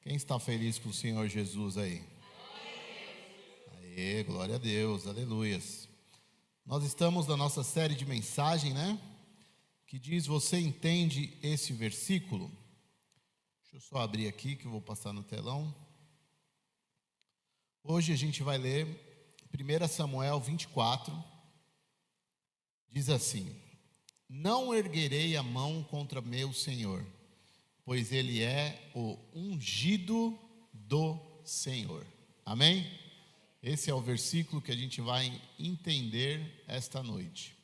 Quem está feliz com o Senhor Jesus aí? Aê, glória a Deus, aleluias. Nós estamos na nossa série de mensagem, né? Que diz, você entende esse versículo? Deixa eu só abrir aqui que eu vou passar no telão. Hoje a gente vai ler 1 Samuel 24. Diz assim: não erguerei a mão contra meu Senhor, pois ele é o ungido do Senhor. Amém? Esse é o versículo que a gente vai entender esta noite.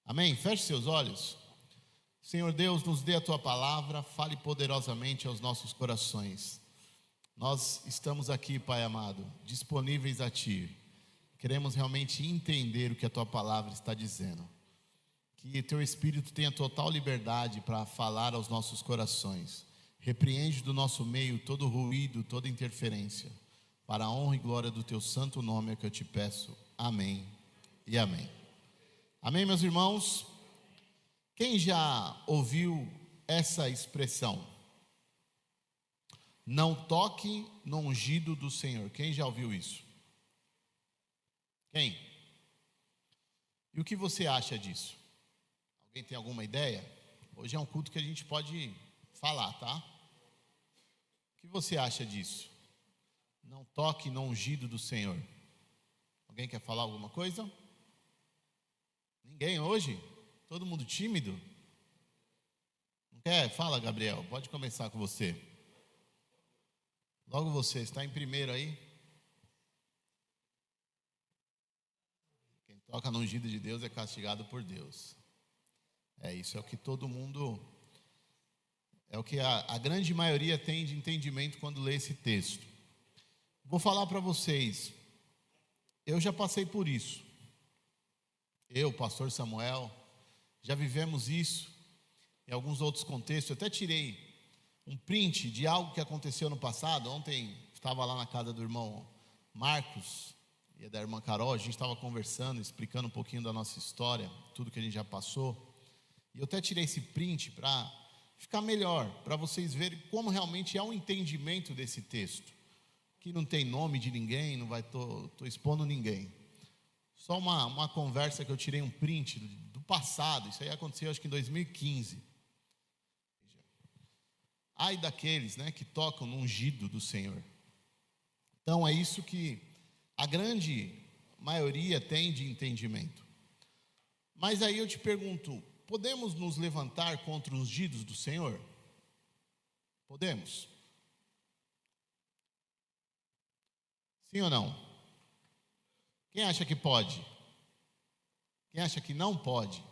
Amém? Feche seus olhos. Senhor Deus, nos dê a tua palavra, fale poderosamente aos nossos corações. Nós estamos aqui, Pai amado, disponíveis a ti. Queremos realmente entender o que a tua palavra está dizendo. Que teu Espírito tenha total liberdade para falar aos nossos corações. Repreende do nosso meio todo ruído, toda interferência. Para a honra e glória do teu santo nome é que eu te peço. Amém e amém. Amém, meus irmãos? Quem já ouviu essa expressão? Não toque no ungido do Senhor. Quem já ouviu isso? Quem? E o que você acha disso? Alguém tem alguma ideia? Hoje é um culto que a gente pode falar, tá? O que você acha disso? Não toque no ungido do Senhor. Alguém quer falar alguma coisa? Ninguém hoje? Todo mundo tímido? Não quer? Fala, Gabriel. Pode começar com você. Logo você, está em primeiro aí. Quem toca no ungido de Deus é castigado por Deus. Isso é o que todo mundo, é o que a grande maioria tem de entendimento quando lê esse texto. Vou falar para vocês, eu já passei por isso. Eu, pastor Samuel, já vivemos isso em alguns outros contextos. Eu até tirei um print de algo que aconteceu no passado. Ontem estava lá na casa do irmão Marcos e da irmã Carol. A gente estava conversando, explicando um pouquinho da nossa história, tudo que a gente já passou. E eu até tirei esse print para ficar melhor, para vocês verem como realmente é o entendimento desse texto. Que não tem nome de ninguém, não vai tô expondo ninguém. Só uma conversa que eu tirei um print do passado. Isso aí aconteceu acho que em 2015. Ai daqueles, né, que tocam no ungido do Senhor. Então é isso que a grande maioria tem de entendimento. Mas aí eu te pergunto, podemos nos levantar contra os ungidos do Senhor? Podemos? Sim ou não? Quem acha que pode? Quem acha que não pode?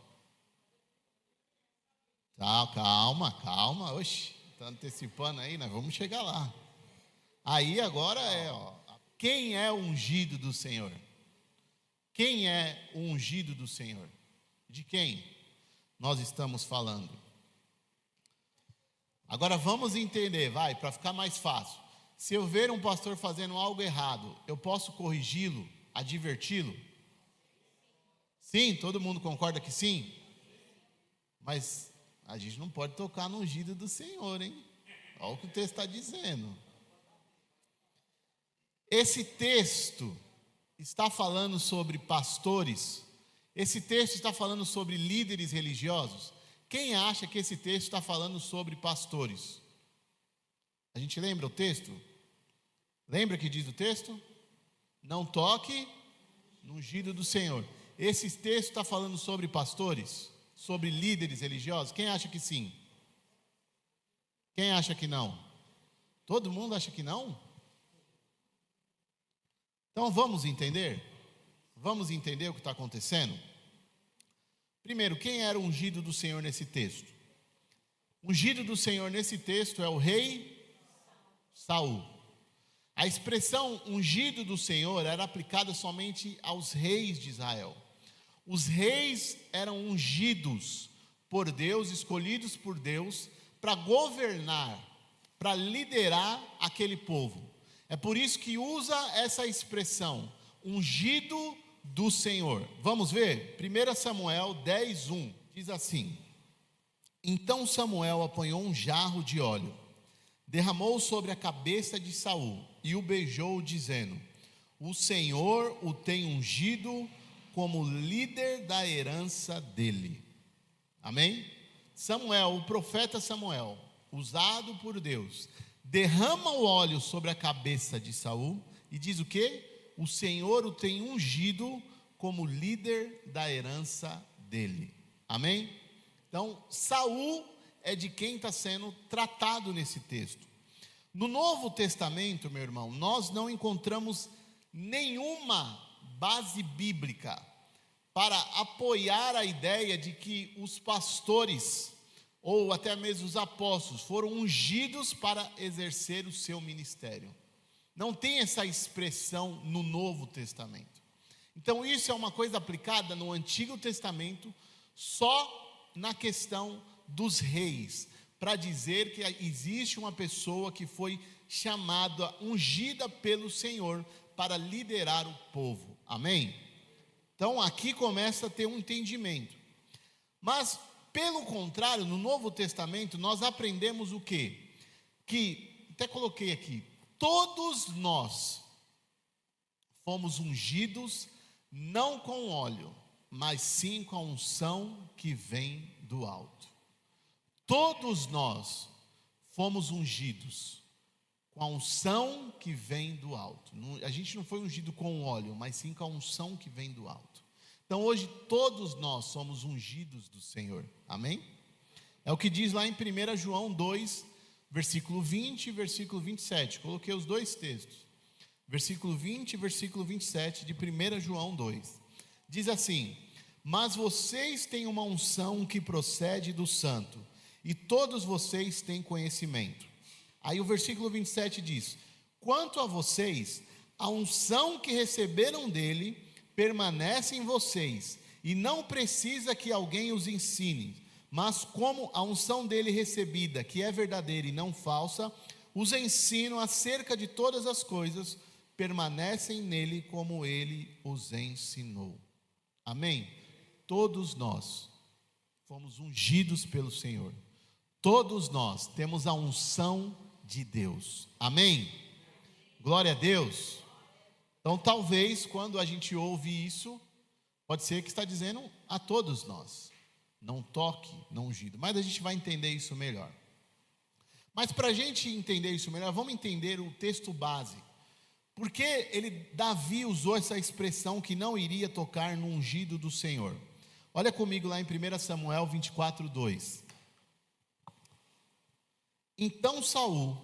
Tá, calma. Oxe, está antecipando aí, nós vamos chegar lá. Aí agora quem é o ungido do Senhor? Quem é o ungido do Senhor? De quem nós estamos falando? Agora vamos entender, para ficar mais fácil. Se eu ver um pastor fazendo algo errado, eu posso corrigi-lo, adverti-lo? Sim, todo mundo concorda que sim? Mas a gente não pode tocar no ungido do Senhor, hein? Olha o que o texto está dizendo. Esse texto está falando sobre pastores. Esse texto está falando sobre líderes religiosos. Quem acha que esse texto está falando sobre pastores? A gente lembra o texto? Lembra que diz o texto? Não toque no ungido do Senhor. Esse texto está falando sobre pastores? Sobre líderes religiosos? Quem acha que sim? Quem acha que não? Todo mundo acha que não? Então vamos entender? Vamos entender o que está acontecendo? Primeiro, quem era o ungido do Senhor nesse texto? O ungido do Senhor nesse texto é o rei Saul. A expressão ungido do Senhor era aplicada somente aos reis de Israel. Os reis eram ungidos por Deus, escolhidos por Deus, para governar, para liderar aquele povo. É por isso que usa essa expressão, ungido do Senhor. Vamos ver? 1 Samuel 10:1 diz assim: então Samuel apanhou um jarro de óleo, derramou sobre a cabeça de Saul e o beijou, dizendo: o Senhor o tem ungido como líder da herança dele. Amém? Samuel, o profeta Samuel, usado por Deus, derrama o óleo sobre a cabeça de Saul e diz o quê? O Senhor o tem ungido como líder da herança dele. Amém? Então, Saul é de quem está sendo tratado nesse texto. No Novo Testamento, meu irmão, nós não encontramos nenhuma base bíblica para apoiar a ideia de que os pastores, ou até mesmo os apóstolos, foram ungidos para exercer o seu ministério. Não tem essa expressão no Novo Testamento. Então isso é uma coisa aplicada no Antigo Testamento, só na questão dos reis, para dizer que existe uma pessoa que foi chamada, ungida pelo Senhor para liderar o povo. Amém? Então aqui começa a ter um entendimento. Mas, pelo contrário, no Novo Testamento nós aprendemos o quê? Que, até coloquei aqui, todos nós fomos ungidos não com óleo, mas sim com a unção que vem do alto. Todos nós fomos ungidos com a unção que vem do alto. A gente não foi ungido com óleo, mas sim com a unção que vem do alto. Então hoje todos nós somos ungidos do Senhor. Amém? É o que diz lá em 1 João 2, versículo 20 e versículo 27. Coloquei os dois textos. Versículo 20 e versículo 27 de 1 João 2. Diz assim: mas vocês têm uma unção que procede do santo, e todos vocês têm conhecimento. Aí o versículo 27 diz: quanto a vocês, a unção que receberam dele permanece em vocês, e não precisa que alguém os ensine, mas como a unção dele recebida, que é verdadeira e não falsa, os ensinam acerca de todas as coisas, permanecem nele como ele os ensinou. Amém? Todos nós fomos ungidos pelo Senhor. Todos nós temos a unção de Deus. Amém? Glória a Deus. Então talvez quando a gente ouve isso, pode ser que está dizendo a todos nós: não toque no ungido. Mas a gente vai entender isso melhor. Mas para a gente entender isso melhor, vamos entender o texto base. Por que Davi usou essa expressão que não iria tocar no ungido do Senhor? Olha comigo lá em 1 Samuel 24, 2. Então Saul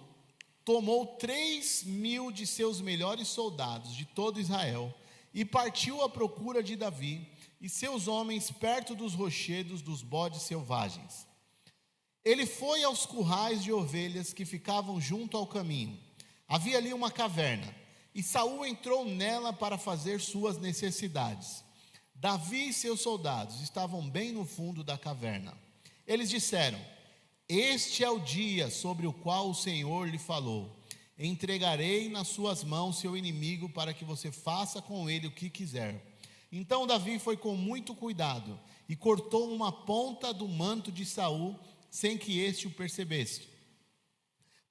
tomou 3.000 de seus melhores soldados de todo Israel e partiu à procura de Davi e seus homens perto dos rochedos dos bodes selvagens. Ele foi aos currais de ovelhas que ficavam junto ao caminho. Havia ali uma caverna, e Saul entrou nela para fazer suas necessidades. Davi e seus soldados estavam bem no fundo da caverna. Eles disseram: este é o dia sobre o qual o Senhor lhe falou: entregarei nas suas mãos seu inimigo para que você faça com ele o que quiser. Então Davi foi com muito cuidado e cortou uma ponta do manto de Saul sem que este o percebesse.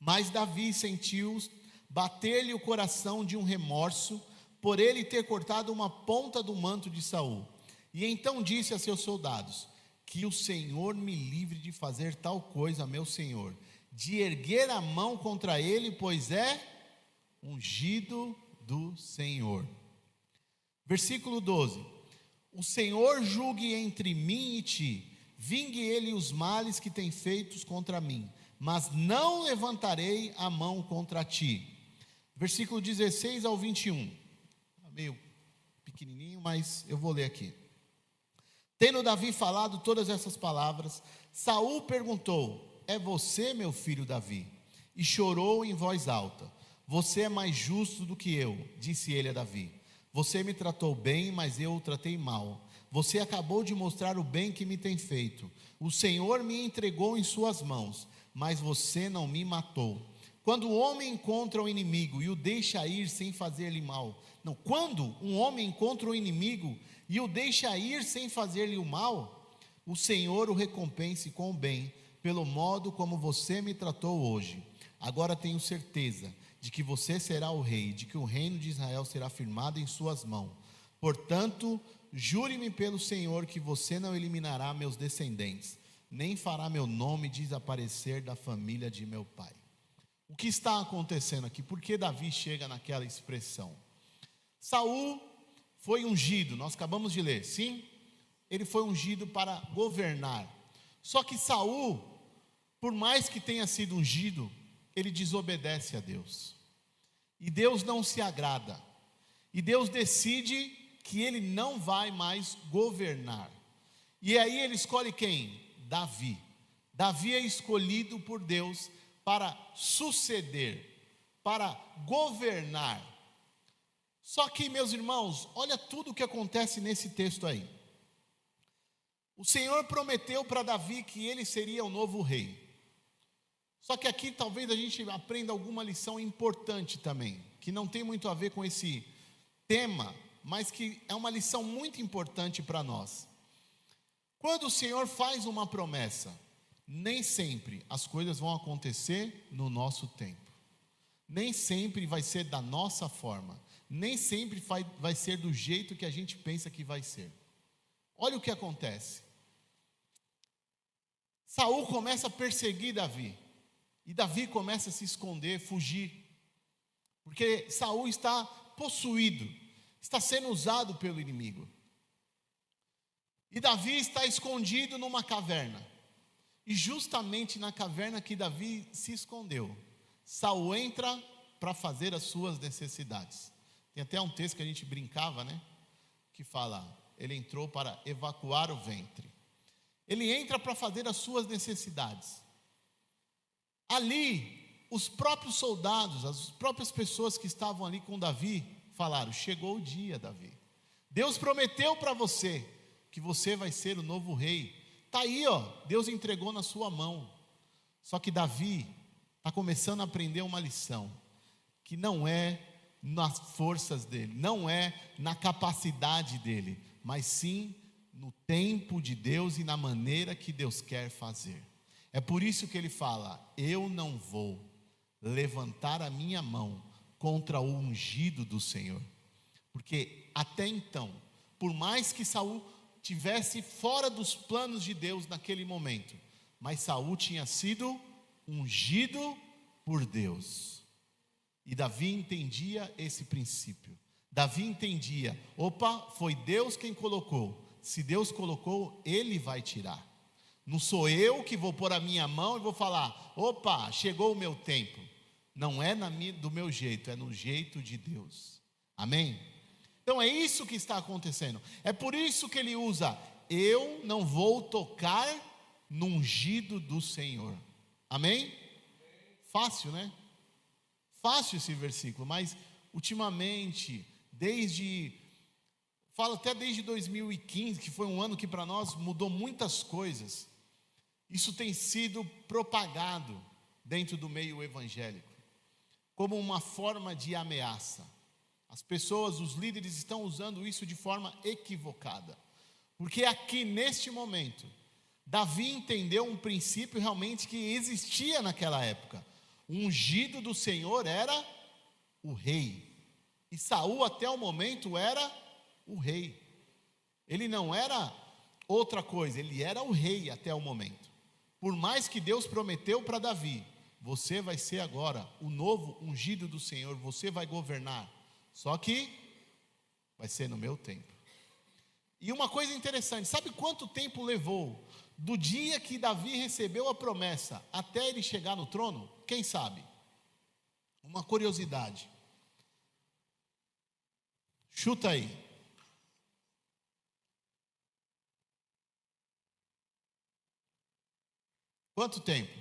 Mas Davi sentiu bater-lhe o coração de um remorso por ele ter cortado uma ponta do manto de Saul. E então disse a seus soldados: que o Senhor me livre de fazer tal coisa a meu senhor, de erguer a mão contra ele, pois é ungido do Senhor. Versículo 12: o Senhor julgue entre mim e ti, vingue ele os males que tem feitos contra mim, mas não levantarei a mão contra ti. Versículo 16 ao 21, meio pequenininho, mas eu vou ler aqui. Tendo Davi falado todas essas palavras, Saul perguntou: é você, meu filho Davi? E chorou em voz alta. Você é mais justo do que eu, disse ele a Davi. Você me tratou bem, mas eu o tratei mal. Você acabou de mostrar o bem que me tem feito. O Senhor me entregou em suas mãos, mas você não me matou. Quando o homem encontra o inimigo e o deixa ir sem fazer-lhe mal. Não, quando um homem encontra o inimigo e o deixa ir sem fazer-lhe o mal, o Senhor o recompense com o bem, pelo modo como você me tratou hoje. Agora tenho certeza de que você será o rei, de que o reino de Israel será firmado em suas mãos. Portanto, jure-me pelo Senhor que você não eliminará meus descendentes, nem fará meu nome desaparecer da família de meu pai. O que está acontecendo aqui? Por que Davi chega naquela expressão? Saul foi ungido, nós acabamos de ler, sim? Ele foi ungido para governar. Só que Saul, por mais que tenha sido ungido, ele desobedece a Deus. E Deus não se agrada. E Deus decide que ele não vai mais governar. E aí ele escolhe quem? Davi. Davi é escolhido por Deus para suceder, para governar. Só que, meus irmãos, olha tudo o que acontece nesse texto aí. O Senhor prometeu para Davi que ele seria o novo rei. Só que aqui talvez a gente aprenda alguma lição importante também, que não tem muito a ver com esse tema, mas que é uma lição muito importante para nós. Quando o Senhor faz uma promessa, nem sempre as coisas vão acontecer no nosso tempo. Nem sempre vai ser da nossa forma. Nem sempre vai ser do jeito que a gente pensa que vai ser. Olha o que acontece. Saul começa a perseguir Davi. E Davi começa a se esconder, fugir. Porque Saul está possuído, está sendo usado pelo inimigo. E Davi está escondido numa caverna. E justamente na caverna que Davi se escondeu, Saul entra para fazer as suas necessidades. Tem até um texto que a gente brincava, né? Que fala, ele entrou para evacuar o ventre. Ele entra para fazer as suas necessidades. Ali, os próprios soldados, as próprias pessoas que estavam ali com Davi, falaram, chegou o dia, Davi. Deus prometeu para você que você vai ser o novo rei. Está aí, ó, Deus entregou na sua mão. Só que Davi está começando a aprender uma lição, que não é nas forças dele, não é na capacidade dele, mas sim no tempo de Deus e na maneira que Deus quer fazer. É por isso que ele fala, eu não vou levantar a minha mão contra o ungido do Senhor. Porque até então, por mais que Saul tivesse fora dos planos de Deus naquele momento, mas Saul tinha sido ungido por Deus. E Davi entendia esse princípio. Davi entendia, opa, foi Deus quem colocou. Se Deus colocou, Ele vai tirar. Não sou eu que vou pôr a minha mão e vou falar, opa, chegou o meu tempo. Não é do meu jeito, é no jeito de Deus. Amém? Então é isso que está acontecendo. É por isso que ele usa, eu não vou tocar no ungido do Senhor. Amém? Fácil, né? Fácil esse versículo, mas ultimamente, falo até desde 2015, que foi um ano que para nós mudou muitas coisas. Isso tem sido propagado dentro do meio evangélico, como uma forma de ameaça. As pessoas, os líderes estão usando isso de forma equivocada. Porque aqui neste momento, Davi entendeu um princípio realmente que existia naquela época. O ungido do Senhor era o rei. E Saul até o momento era o rei. Ele não era outra coisa, ele era o rei até o momento. Por mais que Deus prometeu para Davi, você vai ser agora o novo ungido do Senhor, você vai governar. Só que vai ser no meu tempo. E uma coisa interessante, sabe quanto tempo levou do dia que Davi recebeu a promessa até ele chegar no trono? Quem sabe? Uma curiosidade. Chuta aí. Quanto tempo?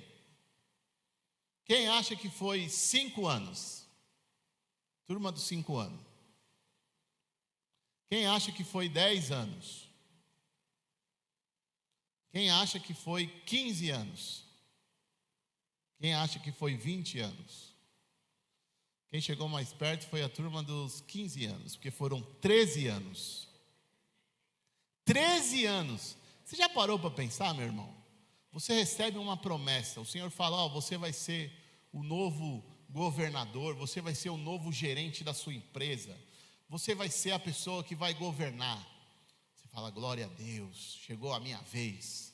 Quem acha que foi 5 anos? Turma dos 5 anos. Quem acha que foi 10 anos? Quem acha que foi 15 anos? Quem acha que foi 20 anos? Quem chegou mais perto foi a turma dos 15 anos, porque foram 13 anos. 13 anos. Você já parou para pensar, meu irmão? Você recebe uma promessa, o Senhor fala, você vai ser o novo governador, você vai ser o novo gerente da sua empresa, você vai ser a pessoa que vai governar. Você fala, glória a Deus, chegou a minha vez.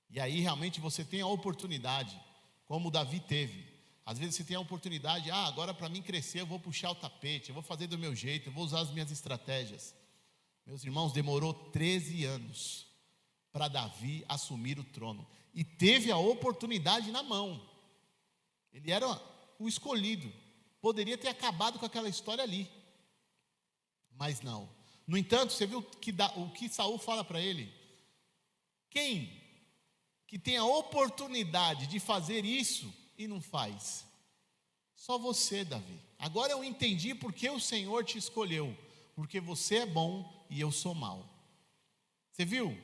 E aí realmente você tem a oportunidade, como Davi teve. Às vezes você tem a oportunidade, agora para mim crescer eu vou puxar o tapete, eu vou fazer do meu jeito, eu vou usar as minhas estratégias. Meus irmãos, demorou 13 anos para Davi assumir o trono. E teve a oportunidade na mão. Ele era o escolhido. Poderia ter acabado com aquela história ali. Mas não. No entanto, você viu o que Saul fala para ele? Quem que tem a oportunidade de fazer isso e não faz? Só você, Davi. Agora eu entendi porque o Senhor te escolheu. Porque você é bom e eu sou mau. Você viu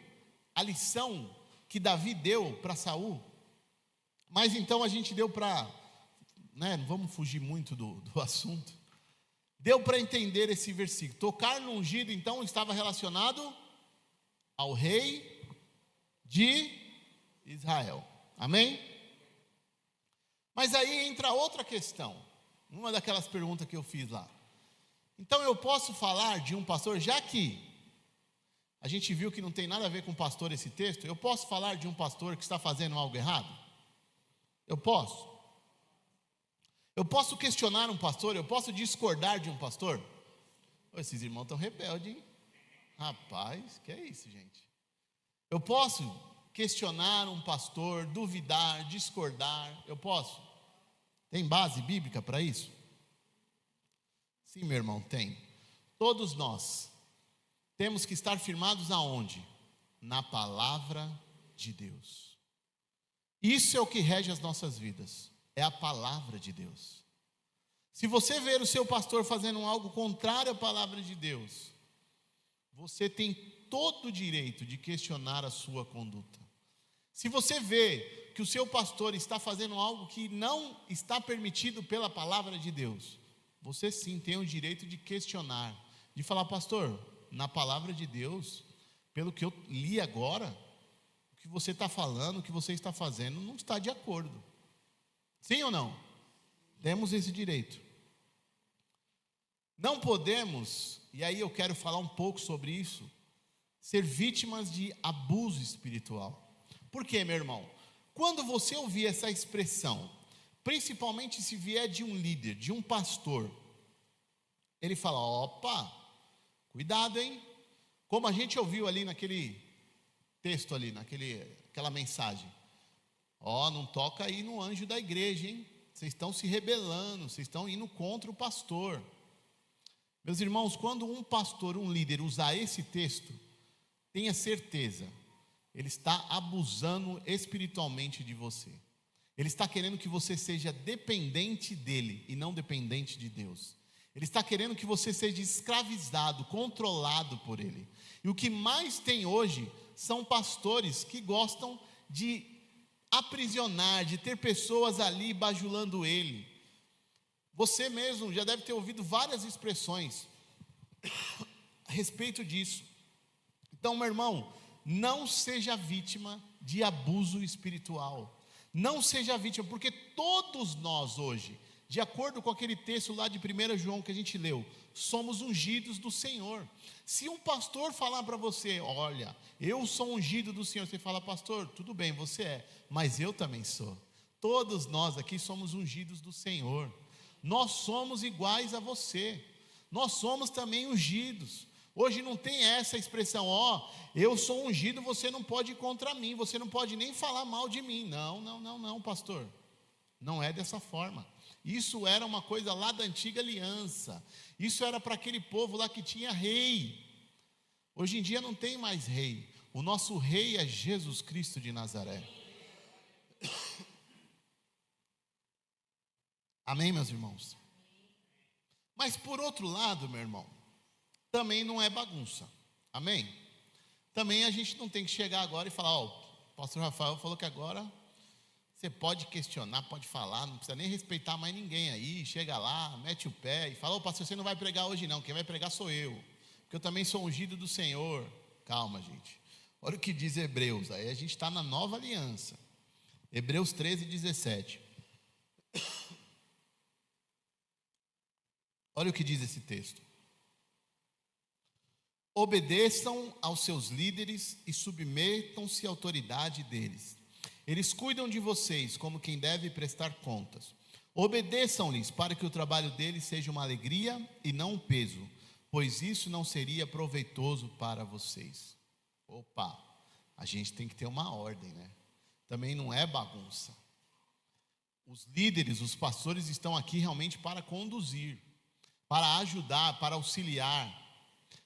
a lição que Davi deu para Saul? Mas então a gente deu para, não vamos fugir muito do assunto. Deu para entender esse versículo. Tocar no ungido então estava relacionado ao rei de Israel. Amém? Mas aí entra outra questão. Uma daquelas perguntas que eu fiz lá. Então eu posso falar de um pastor, já que a gente viu que não tem nada a ver com pastor esse texto, eu posso falar de um pastor que está fazendo algo errado? Eu posso? Eu posso questionar um pastor? Eu posso discordar de um pastor? Esses irmãos estão rebeldes, hein? Rapaz, que é isso, gente? Eu posso questionar um pastor, duvidar, discordar? Eu posso? Tem base bíblica para isso? Sim, meu irmão, tem. Todos nós temos que estar firmados aonde? Na palavra de Deus. Isso é o que rege as nossas vidas. É a palavra de Deus. Se você ver o seu pastor fazendo algo contrário à palavra de Deus, você tem todo o direito de questionar a sua conduta. Se você vê que o seu pastor está fazendo algo que não está permitido pela palavra de Deus, você sim tem o direito de questionar, de falar, pastor, na palavra de Deus, pelo que eu li agora, o que você está falando, o que você está fazendo, não está de acordo. Sim ou não? Temos esse direito. Não podemos, e aí eu quero falar um pouco sobre isso, ser vítimas de abuso espiritual. Por quê, meu irmão? Quando você ouvir essa expressão, principalmente se vier de um líder, de um pastor, ele fala, opa, cuidado, hein? Como a gente ouviu ali naquele texto ali, aquela mensagem. Não toca aí no anjo da igreja, hein? Vocês estão se rebelando, vocês estão indo contra o pastor. Meus irmãos, quando um pastor, um líder usar esse texto, tenha certeza, ele está abusando espiritualmente de você. Ele está querendo que você seja dependente dele e não dependente de Deus. Ele está querendo que você seja escravizado, controlado por ele. E o que mais tem hoje são pastores que gostam de aprisionar, de ter pessoas ali bajulando ele. Você mesmo já deve ter ouvido várias expressões a respeito disso. Então, meu irmão, não seja vítima de abuso espiritual. Não seja vítima, porque todos nós hoje, de acordo com aquele texto lá de 1 João que a gente leu, somos ungidos do Senhor. Se um pastor falar para você, olha, eu sou ungido do Senhor, você fala, pastor, tudo bem, você é, mas eu também sou. Todos nós aqui somos ungidos do Senhor. Nós somos iguais a você. Nós somos também ungidos. Hoje não tem essa expressão, eu sou ungido, você não pode ir contra mim, você não pode nem falar mal de mim. Não, pastor. Não é dessa forma. Isso era uma coisa lá da antiga aliança. Isso era para aquele povo lá que tinha rei. Hoje em dia não tem mais rei. O nosso rei é Jesus Cristo de Nazaré. Amém, meus irmãos? Mas por outro lado, meu irmão, também não é bagunça. Amém? Também a gente não tem que chegar agora e falar, o pastor Rafael falou que agora você pode questionar, pode falar, não precisa nem respeitar mais ninguém aí, chega lá, mete o pé e fala, pastor, você não vai pregar hoje não, quem vai pregar sou eu, porque eu também sou ungido do Senhor. Calma, gente. Olha o que diz Hebreus, aí a gente está na nova aliança. Hebreus 13:17. Olha o que diz esse texto. Obedeçam aos seus líderes e submetam-se à autoridade deles. Eles cuidam de vocês como quem deve prestar contas. Obedeçam-lhes para que o trabalho deles seja uma alegria e não um peso, pois isso não seria proveitoso para vocês. Opa, a gente tem que ter uma ordem, né? Também não é bagunça. Os líderes, os pastores estão aqui realmente para conduzir, para ajudar, para auxiliar,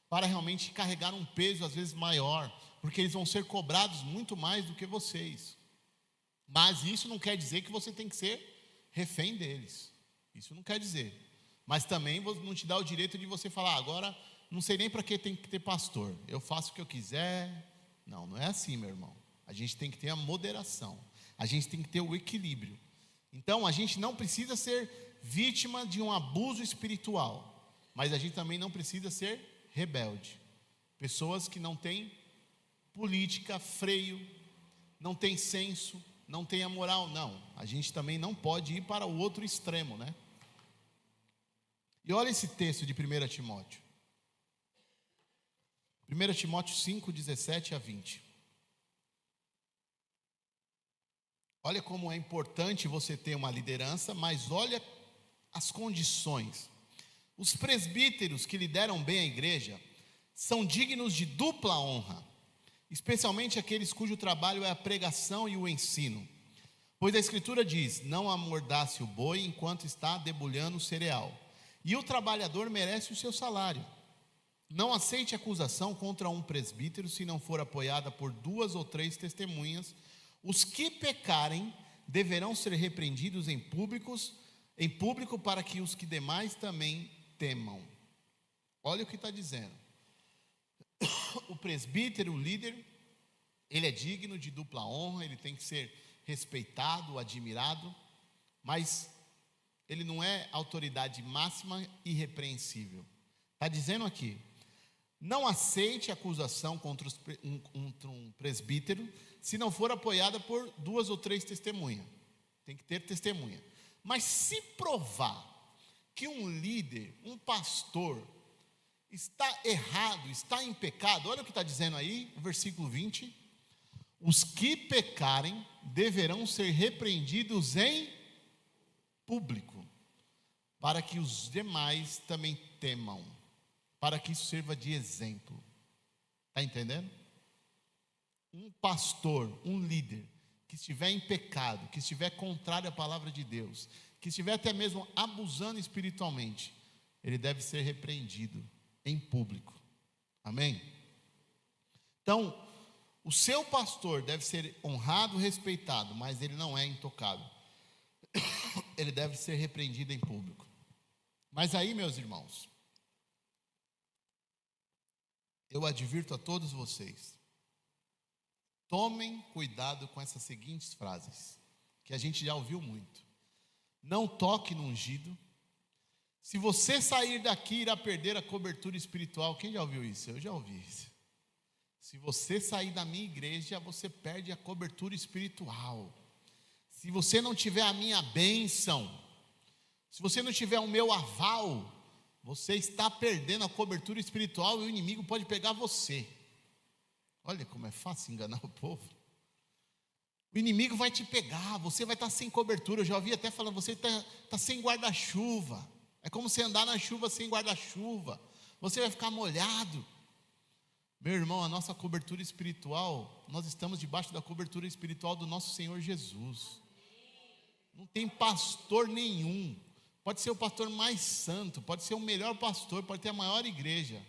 para realmente carregar um peso às vezes maior, porque eles vão ser cobrados muito mais do que vocês. Mas isso não quer dizer que você tem que ser refém deles. Isso não quer dizer. Mas também não te dá o direito de você falar, agora não sei nem para que tem que ter pastor. Eu faço o que eu quiser. Não, não é assim, meu irmão. A gente tem que ter a moderação. A gente tem que ter o equilíbrio. Então, a gente não precisa ser vítima de um abuso espiritual. Mas a gente também não precisa ser rebelde. Pessoas que não têm política, freio, não têm senso, não têm a moral. Não, a gente também não pode ir para o outro extremo, né? E olha esse texto de 1 Timóteo. 1 Timóteo 5, 17 a 20. Olha como é importante você ter uma liderança, mas olha as condições. Os presbíteros que lideram bem a igreja são dignos de dupla honra, especialmente aqueles cujo trabalho é a pregação e o ensino. Pois a Escritura diz, não amordace o boi enquanto está debulhando o cereal, e o trabalhador merece o seu salário. Não aceite acusação contra um presbítero se não for apoiada por 2 ou 3 testemunhas. Os que pecarem deverão ser repreendidos em público para que os que demais também temam. Olha o que está dizendo. O presbítero, o líder, ele é digno de dupla honra, ele tem que ser respeitado, admirado, mas ele não é autoridade máxima e irrepreensível. Está dizendo aqui, não aceite acusação contra um presbítero se não for apoiada por 2 ou 3 testemunhas. Tem que ter testemunha. Mas se provar que um líder, um pastor, está errado, está em pecado, olha o que está dizendo aí, o versículo 20: os que pecarem deverão ser repreendidos em público, para que os demais também temam, para que isso sirva de exemplo. Está entendendo? Um pastor, um líder, que estiver em pecado, que estiver contrário à palavra de Deus, que estiver até mesmo abusando espiritualmente, ele deve ser repreendido em público. Amém? Então, o seu pastor deve ser honrado, respeitado, mas ele não é intocado. Ele deve ser repreendido em público. Mas aí, meus irmãos, eu advirto a todos vocês, tomem cuidado com essas seguintes frases, que a gente já ouviu muito. Não toque no ungido. Se você sair daqui, irá perder a cobertura espiritual. Quem já ouviu isso? Eu já ouvi isso. Se você sair da minha igreja, você perde a cobertura espiritual. Se você não tiver a minha bênção, se você não tiver o meu aval, você está perdendo a cobertura espiritual e o inimigo pode pegar você. Olha como é fácil enganar o povo. O inimigo vai te pegar, você vai estar sem cobertura. Eu já ouvi até falando, você está sem guarda-chuva. É como você andar na chuva sem guarda-chuva. Você vai ficar molhado. Meu irmão, a nossa cobertura espiritual, nós estamos debaixo da cobertura espiritual do nosso Senhor Jesus. Não tem pastor nenhum. Pode ser o pastor mais santo, pode ser o melhor pastor, pode ter a maior igreja.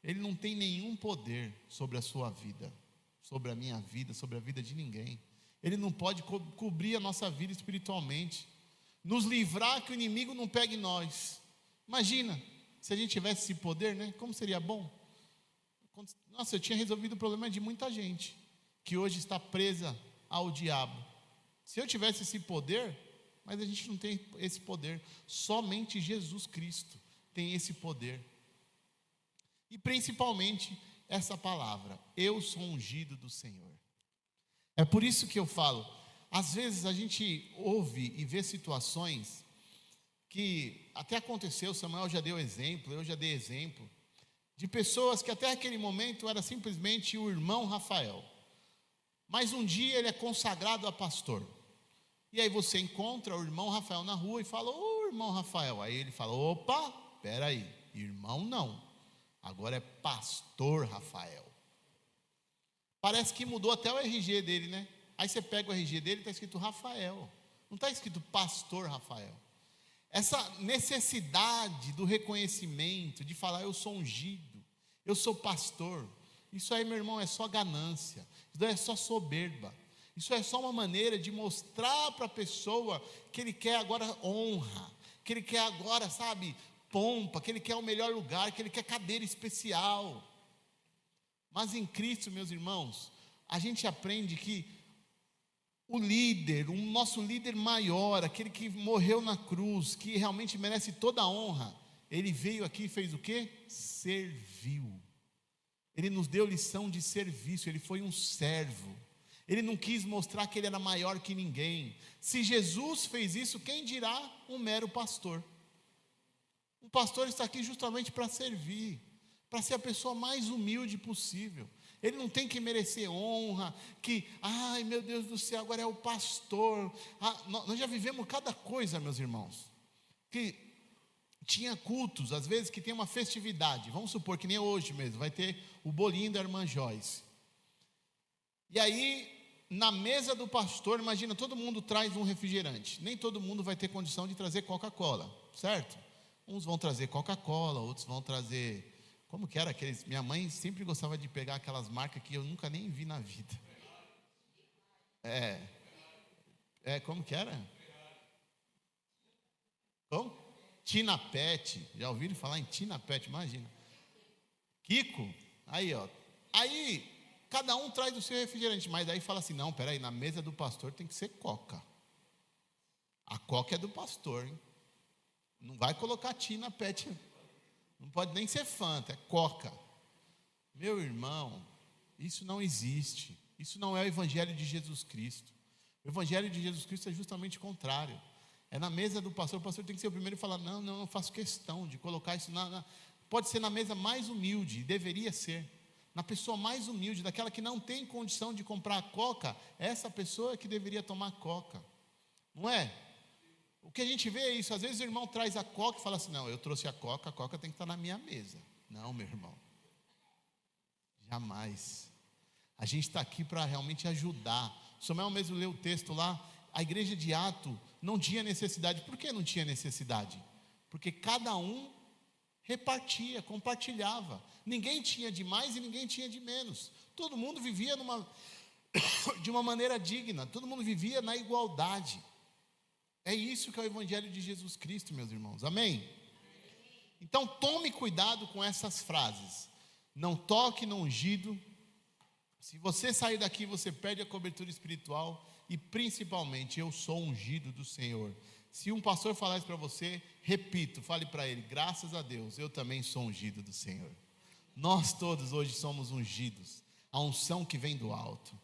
Ele não tem nenhum poder sobre a sua vida, sobre a minha vida, sobre a vida de ninguém. Ele não pode cobrir a nossa vida espiritualmente, nos livrar que o inimigo não pegue nós. Imagina, se a gente tivesse esse poder, né? Como seria bom? Nossa, eu tinha resolvido o problema de muita gente, que hoje está presa ao diabo. Se eu tivesse esse poder, mas a gente não tem esse poder, somente Jesus Cristo tem esse poder. E principalmente essa palavra, eu sou ungido do Senhor. É por isso que eu falo, às vezes a gente ouve e vê situações que até aconteceu, Samuel já deu exemplo, eu já dei exemplo, de pessoas que até aquele momento era simplesmente o irmão Rafael, mas um dia ele é consagrado a pastor, e aí você encontra o irmão Rafael na rua e fala: ô irmão Rafael, aí ele fala: opa, peraí, irmão não, agora é pastor Rafael. Parece que mudou até o RG dele, né? Aí você pega o RG dele e está escrito Rafael, não está escrito pastor Rafael. Essa necessidade do reconhecimento, de falar: eu sou ungido, eu sou pastor, isso aí, meu irmão, é só ganância, isso é só soberba, isso é só uma maneira de mostrar para a pessoa que ele quer agora honra, que ele quer agora, sabe, pompa, que ele quer o melhor lugar, que ele quer cadeira especial. Mas em Cristo, meus irmãos, a gente aprende que o líder, o nosso líder maior, aquele que morreu na cruz, que realmente merece toda a honra, ele veio aqui e fez o quê? Serviu. Ele nos deu lição de serviço, ele foi um servo. Ele não quis mostrar que ele era maior que ninguém. Se Jesus fez isso, quem dirá um mero pastor? Um pastor está aqui justamente para servir, para ser a pessoa mais humilde possível. Ele não tem que merecer honra, que, ai meu Deus do céu, agora é o pastor. Nós já vivemos cada coisa, meus irmãos, que tinha cultos, às vezes que tem uma festividade, vamos supor que nem hoje mesmo, vai ter o bolinho da irmã Joyce. E aí, na mesa do pastor, imagina, todo mundo traz um refrigerante, nem todo mundo vai ter condição de trazer Coca-Cola, certo? Uns vão trazer Coca-Cola, outros vão trazer... Como que era aqueles? Minha mãe sempre gostava de pegar aquelas marcas que eu nunca nem vi na vida. Como que era? Como? Tina Pet. Já ouviram falar em Tina Pet? Imagina. Kiko. Aí, ó. Aí, cada um traz o seu refrigerante. Mas aí fala assim: não, peraí, na mesa do pastor tem que ser Coca. A Coca é do pastor, hein? Não vai colocar Tina Pet. Não pode nem ser Fanta, é Coca. Meu irmão, isso não existe. Isso não é o Evangelho de Jesus Cristo. O Evangelho de Jesus Cristo é justamente o contrário. É na mesa do pastor, o pastor tem que ser o primeiro e falar: não, eu faço questão de colocar isso pode ser na mesa mais humilde, deveria ser. Na pessoa mais humilde, daquela que não tem condição de comprar a Coca, essa pessoa é que deveria tomar Coca. Não é? O que a gente vê é isso, às vezes o irmão traz a Coca e fala assim: não, eu trouxe a Coca tem que estar na minha mesa. Não, meu irmão, jamais. A gente está aqui para realmente ajudar. O Samuel mesmo leu o texto lá, a igreja de Atos não tinha necessidade. Por que não tinha necessidade? Porque cada um repartia, compartilhava. Ninguém tinha de mais e ninguém tinha de menos. Todo mundo vivia de uma maneira digna, todo mundo vivia na igualdade. É isso que é o Evangelho de Jesus Cristo, meus irmãos, amém? Então tome cuidado com essas frases: não toque no ungido. Se você sair daqui, você perde a cobertura espiritual. E principalmente, eu sou ungido do Senhor. Se um pastor falar isso para você, repito, fale para ele: graças a Deus, eu também sou ungido do Senhor. Nós todos hoje somos ungidos, a unção que vem do alto.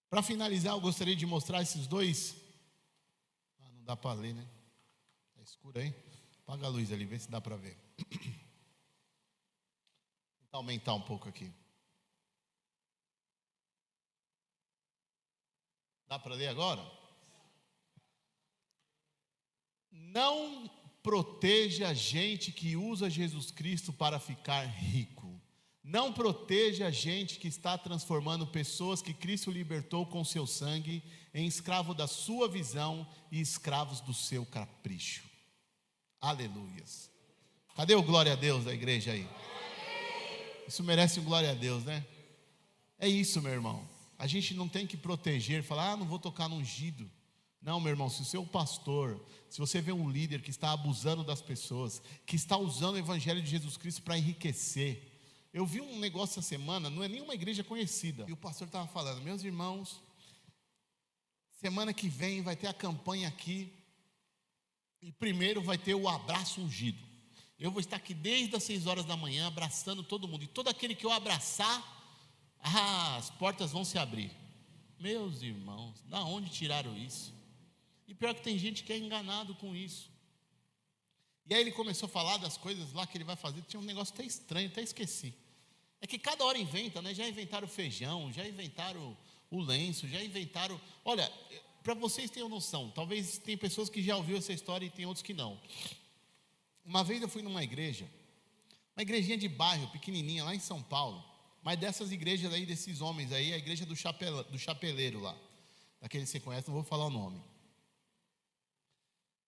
Para finalizar, eu gostaria de mostrar esses dois. Não dá para ler, né? Está escuro aí? Apaga a luz ali, vê se dá para ver. Vou aumentar um pouco aqui. Dá para ler agora? Não proteja a gente que usa Jesus Cristo para ficar rico. Não proteja a gente que está transformando pessoas que Cristo libertou com seu sangue em escravo da sua visão e escravos do seu capricho. Aleluias. Cadê o glória a Deus da igreja aí? Isso merece um glória a Deus, né? É isso, meu irmão. A gente não tem que proteger, falar: não vou tocar no ungido. Não, meu irmão, se o seu pastor, se você vê um líder que está abusando das pessoas, que está usando o Evangelho de Jesus Cristo para enriquecer. Eu vi um negócio essa semana, não é nenhuma igreja conhecida, e o pastor estava falando: meus irmãos, semana que vem vai ter a campanha aqui, e primeiro vai ter o abraço ungido. Eu vou estar aqui desde as 6 horas da manhã, abraçando todo mundo, e todo aquele que eu abraçar, as portas vão se abrir. Meus irmãos, da onde tiraram isso? E pior que tem gente que é enganado com isso. E aí ele começou a falar das coisas lá que ele vai fazer. Tinha um negócio até estranho, até esqueci. É que cada hora inventa, né? Já inventaram o feijão, já inventaram o lenço, já inventaram... Olha, para vocês terem noção, talvez tem pessoas que já ouviram essa história e tem outros que não. Uma vez eu fui numa igreja, uma igrejinha de bairro, pequenininha, lá em São Paulo. Mas dessas igrejas aí, desses homens aí, a igreja do chapeleiro lá. Daquele que você conhece, não vou falar o nome.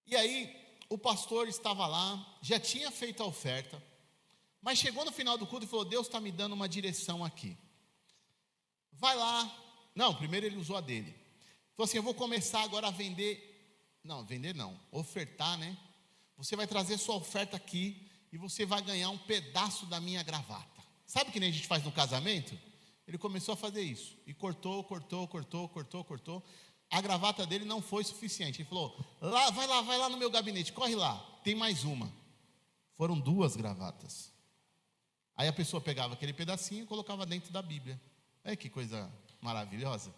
E aí, o pastor estava lá, já tinha feito a oferta, mas chegou no final do culto e falou: Deus está me dando uma direção aqui. Vai lá. Não, primeiro ele usou a dele. Falou assim: eu vou começar agora a vender. Não, vender não, ofertar, né? Você vai trazer sua oferta aqui e você vai ganhar um pedaço da minha gravata. Sabe o que nem a gente faz no casamento? Ele começou a fazer isso. E cortou. A gravata dele não foi suficiente. Ele falou: vai lá no meu gabinete, corre lá. Tem mais uma. Foram 2 gravatas. Aí a pessoa pegava aquele pedacinho e colocava dentro da Bíblia. Olha que coisa maravilhosa.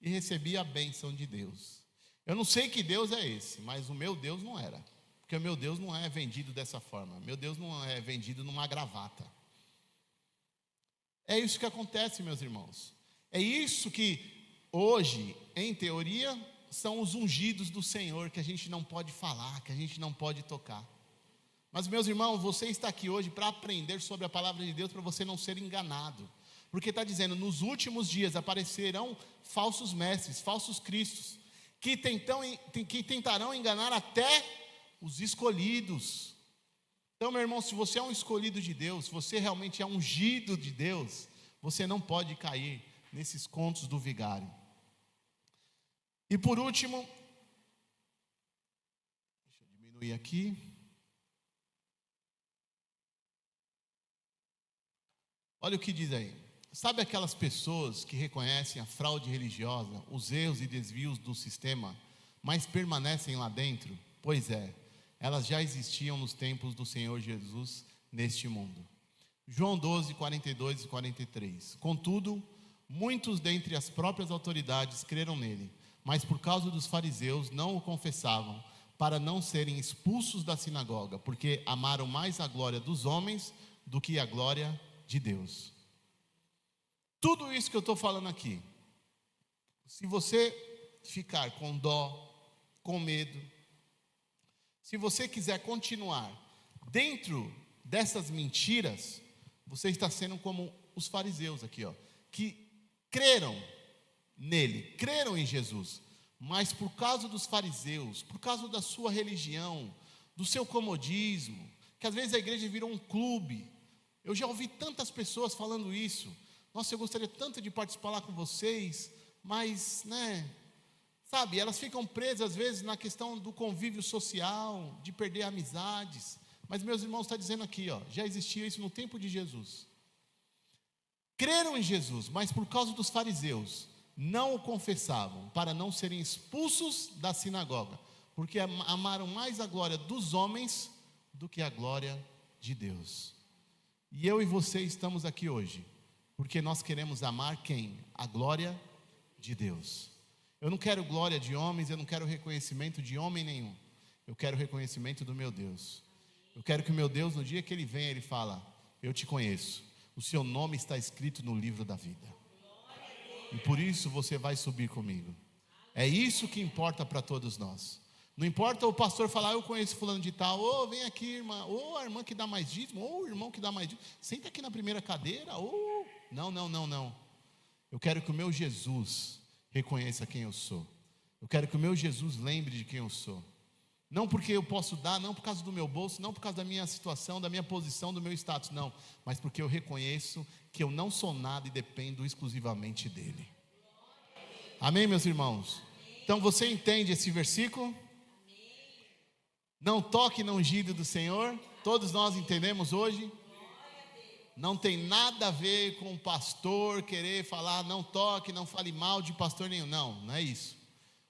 E recebia a bênção de Deus. Eu não sei que Deus é esse, mas o meu Deus não era. Porque o meu Deus não é vendido dessa forma. Meu Deus não é vendido numa gravata. É isso que acontece, meus irmãos. É isso que hoje, em teoria, são os ungidos do Senhor, que a gente não pode falar, que a gente não pode tocar. Mas, meus irmãos, você está aqui hoje para aprender sobre a palavra de Deus, para você não ser enganado. Porque está dizendo: nos últimos dias aparecerão falsos mestres, falsos cristos, que tentarão enganar até os escolhidos. Então, meu irmão, se você é um escolhido de Deus, se você realmente é ungido de Deus, você não pode cair nesses contos do vigário. E por último, deixa eu diminuir aqui. Olha o que diz aí. Sabe aquelas pessoas que reconhecem a fraude religiosa, os erros e desvios do sistema, mas permanecem lá dentro? Pois é, elas já existiam nos tempos do Senhor Jesus neste mundo. João 12, 42 e 43. Contudo, muitos dentre as próprias autoridades creram nele, mas por causa dos fariseus não o confessavam, para não serem expulsos da sinagoga, porque amaram mais a glória dos homens do que a glória de Deus. Tudo isso que eu estou falando aqui, se você ficar com dó, com medo, se você quiser continuar dentro dessas mentiras, você está sendo como os fariseus aqui, ó, que creram nele, creram em Jesus, mas por causa dos fariseus, por causa da sua religião, do seu comodismo, que às vezes a igreja virou um clube. Eu já ouvi tantas pessoas falando isso. Nossa, eu gostaria tanto de participar lá com vocês, mas, sabe, elas ficam presas às vezes na questão do convívio social, de perder amizades. Mas, meus irmãos, está dizendo aqui, ó, já existia isso no tempo de Jesus. Creram em Jesus, mas por causa dos fariseus, não o confessavam, para não serem expulsos da sinagoga, porque amaram mais a glória dos homens do que a glória de Deus. E eu e você estamos aqui hoje, porque nós queremos amar quem? A glória de Deus. Eu não quero glória de homens, eu não quero reconhecimento de homem nenhum. Eu quero reconhecimento do meu Deus. Eu quero que o meu Deus, no dia que Ele venha, Ele fala: eu te conheço, o seu nome está escrito no livro da vida, e por isso você vai subir comigo. É isso que importa para todos nós. Não importa o pastor falar: eu conheço fulano de tal, ou vem aqui irmã, ou a irmã que dá mais dízimo, ou o irmão que dá mais dízimo, senta aqui na primeira cadeira, ou... Não. Eu quero que o meu Jesus reconheça quem eu sou. Eu quero que o meu Jesus lembre de quem eu sou. Não porque eu posso dar, não por causa do meu bolso, não por causa da minha situação, da minha posição, do meu status, não. Mas porque eu reconheço que eu não sou nada e dependo exclusivamente dEle. Amém, meus irmãos? Então você entende esse versículo? Não toque no ungido do Senhor. Todos nós entendemos hoje. Não tem nada a ver com o pastor querer falar: não toque, não fale mal de pastor nenhum. Não é isso.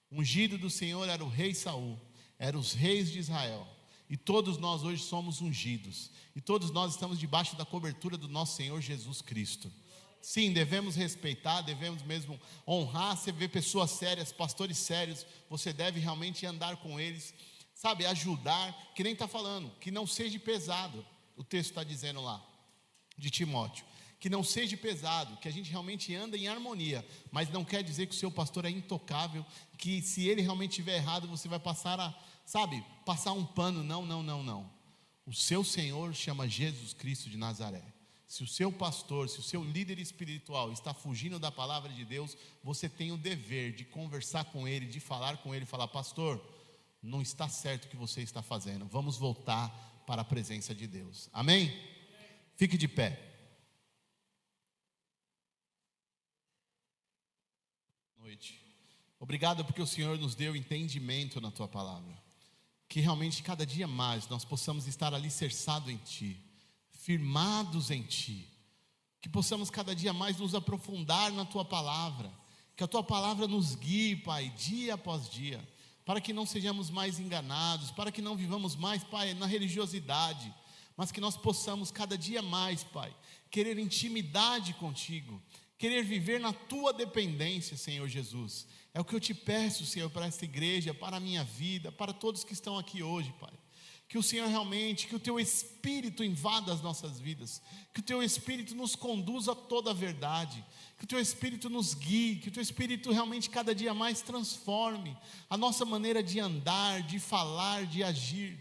O ungido do Senhor era o rei Saul, eram os reis de Israel. E todos nós hoje somos ungidos. E todos nós estamos debaixo da cobertura do nosso Senhor Jesus Cristo. Sim, devemos respeitar, devemos mesmo honrar. Você vê pessoas sérias, pastores sérios, você deve realmente andar com eles, sabe, ajudar, que nem está falando, que não seja pesado. O texto está dizendo lá, de Timóteo, que não seja pesado, que a gente realmente anda em harmonia, mas não quer dizer que o seu pastor é intocável, que se ele realmente estiver errado, você vai passar passar um pano. Não, não, não, não. O seu Senhor chama Jesus Cristo de Nazaré. Se o seu pastor, se o seu líder espiritual está fugindo da palavra de Deus, você tem o dever de conversar com ele, de falar com ele, falar: pastor, não está certo o que você está fazendo, vamos voltar para a presença de Deus. Amém? Fique de pé. Noite. Obrigado porque o Senhor nos deu entendimento na tua palavra, que realmente cada dia mais nós possamos estar alicerçados em ti, firmados em ti, que possamos cada dia mais nos aprofundar na tua palavra, que a tua palavra nos guie, Pai, dia após dia, para que não sejamos mais enganados, para que não vivamos mais, Pai, na religiosidade, mas que nós possamos cada dia mais, Pai, querer intimidade contigo, querer viver na tua dependência, Senhor Jesus. É o que eu te peço, Senhor, para esta igreja, para a minha vida, para todos que estão aqui hoje, Pai. Que o Senhor realmente, que o teu Espírito invada as nossas vidas, que o teu Espírito nos conduza a toda a verdade, que o teu Espírito nos guie, que o teu Espírito realmente cada dia mais transforme a nossa maneira de andar, de falar, de agir,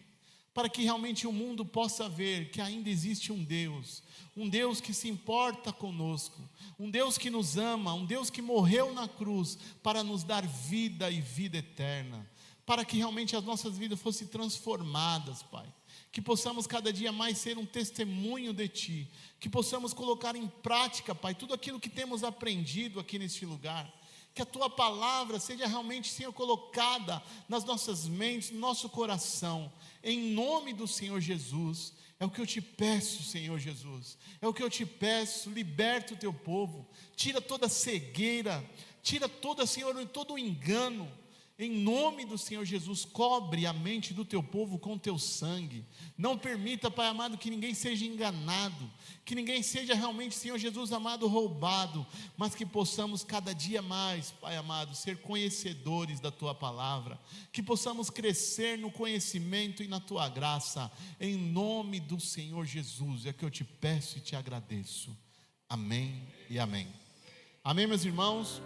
para que realmente o mundo possa ver que ainda existe um Deus que se importa conosco, um Deus que nos ama, um Deus que morreu na cruz para nos dar vida e vida eterna, para que realmente as nossas vidas fossem transformadas, Pai, que possamos cada dia mais ser um testemunho de Ti, que possamos colocar em prática, Pai, tudo aquilo que temos aprendido aqui neste lugar, que a Tua palavra seja realmente, Senhor, colocada nas nossas mentes, no nosso coração, em nome do Senhor Jesus. É o que eu te peço, Senhor Jesus, é o que eu te peço. Liberta o teu povo, tira toda cegueira, tira toda, Senhor, todo engano, em nome do Senhor Jesus. Cobre a mente do teu povo com teu sangue, não permita, Pai amado, que ninguém seja enganado, que ninguém seja realmente, Senhor Jesus amado, roubado, mas que possamos cada dia mais, Pai amado, ser conhecedores da tua palavra, que possamos crescer no conhecimento e na tua graça, em nome do Senhor Jesus. É que eu te peço e te agradeço. Amém e amém. Amém, meus irmãos.